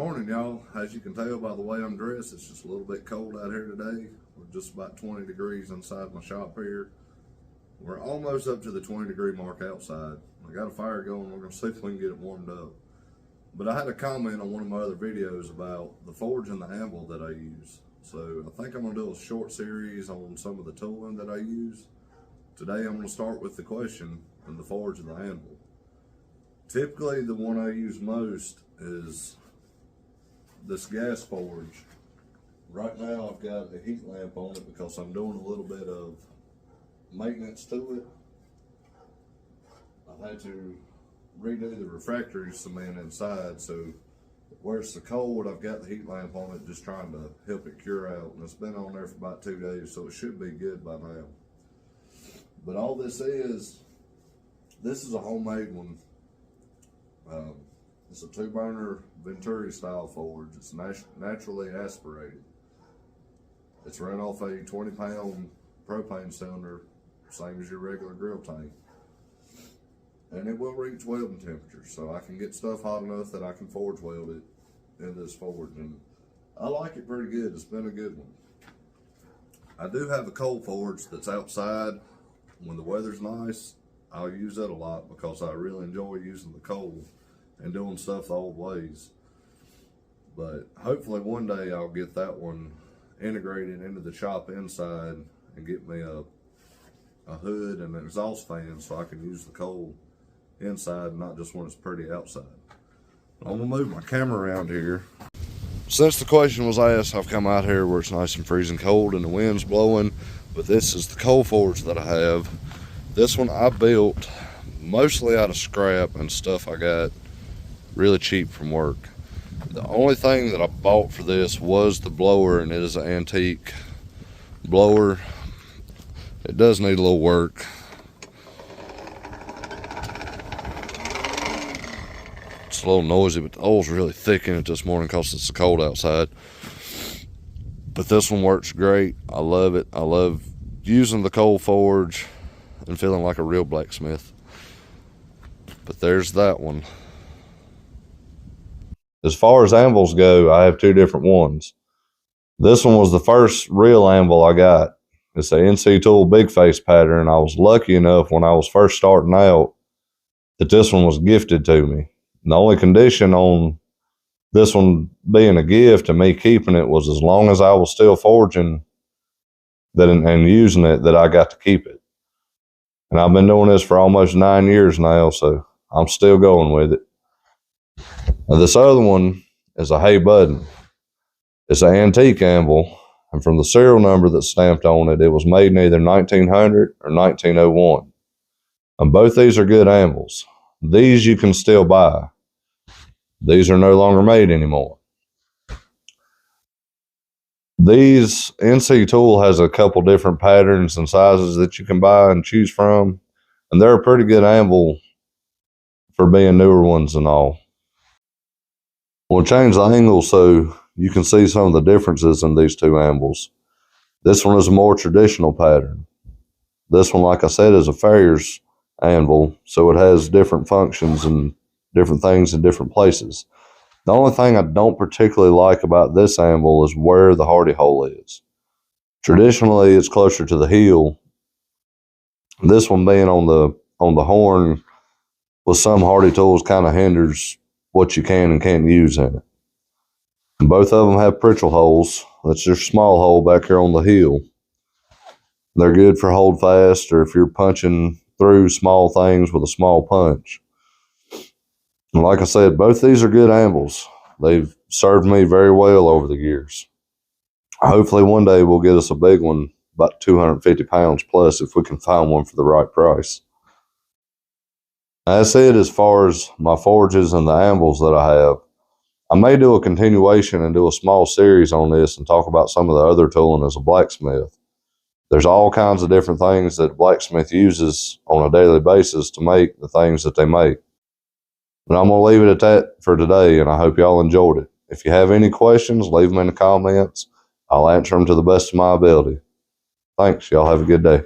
Morning, y'all. As you can tell by the way I'm dressed, it's just a little bit cold out here today. We're just about 20 degrees inside my shop here. We're almost up to the 20-degree mark outside. I got a fire going. We're going to see if we can get it warmed up. But I had a comment on one of my other videos about the forge and the anvil that I use. So I think I'm going to do a short series on some of the tooling that I use. Today I'm going to start with the question and the forge and the anvil. Typically the one I use most is this gas forge. Right now I've got a heat lamp on it because I'm doing a little bit of maintenance to it. I've had to redo the refractory cement inside, so where it's so cold, I've got the heat lamp on it just trying to help it cure out, and it's been on there for about 2 days, so it should be good by now. But all this is a homemade one. It's a 2-burner Venturi style forge. It's naturally aspirated. It's run off a 20-pound propane cylinder, same as your regular grill tank. And it will reach welding temperature, so I can get stuff hot enough that I can forge weld it in this forge. And I like it pretty good. It's been a good one. I do have a coal forge that's outside. When the weather's nice, I'll use that a lot because I really enjoy using the coal and doing stuff the old ways. But hopefully one day I'll get that one integrated into the shop inside and get me a hood and an exhaust fan so I can use the coal inside and not just when it's pretty outside. I'm gonna move my camera around here. Since the question was asked, I've come out here where it's nice and freezing cold and the wind's blowing, but this is the coal forge that I have. This one I built mostly out of scrap and stuff I got really cheap from work. The only thing that I bought for this was the blower, and it is an antique blower. It does need a little work. It's a little noisy, but the oil's really thick in it this morning because it's cold outside. But this one works great. I love it. I love using the coal forge and feeling like a real blacksmith. But there's that one. As far as anvils go, I have 2 different ones. This one was the first real anvil I got. It's a NC Tool big face pattern. I was lucky enough when I was first starting out that this one was gifted to me. And the only condition on this one being a gift and me keeping it was as long as I was still forging that and using it, that I got to keep it. And I've been doing this for almost 9 years now, so I'm still going with it. Now this other one is a hay button. It's an antique anvil, and from the serial number that's stamped on it, it was made in either 1900 or 1901. And both these are good anvils. These you can still buy. These are no longer made anymore. These, NC Tool has a couple different patterns and sizes that you can buy and choose from, and they're a pretty good anvil for being newer ones and all. We'll change the angle so you can see some of the differences in these 2 anvils. This one is a more traditional pattern. This one, like I said, is a farrier's anvil, so it has different functions and different things in different places. The only thing I don't particularly like about this anvil is where the hardy hole is. Traditionally, it's closer to the heel. This one being on the horn with some hardy tools kind of hinders what you can and can't use in it. And both of them have pritchel holes. That's your small hole back here on the heel. They're good for hold fast or if you're punching through small things with a small punch. And like I said, both these are good anvils. They've served me very well over the years. Hopefully one day we'll get us a big one, about 250 pounds plus, if we can find one for the right price. That's it as far as my forges and the anvils that I have. I may do a continuation and do a small series on this and talk about some of the other tooling as a blacksmith. There's all kinds of different things that a blacksmith uses on a daily basis to make the things that they make. But I'm going to leave it at that for today, and I hope y'all enjoyed it. If you have any questions, leave them in the comments. I'll answer them to the best of my ability. Thanks. Y'all have a good day.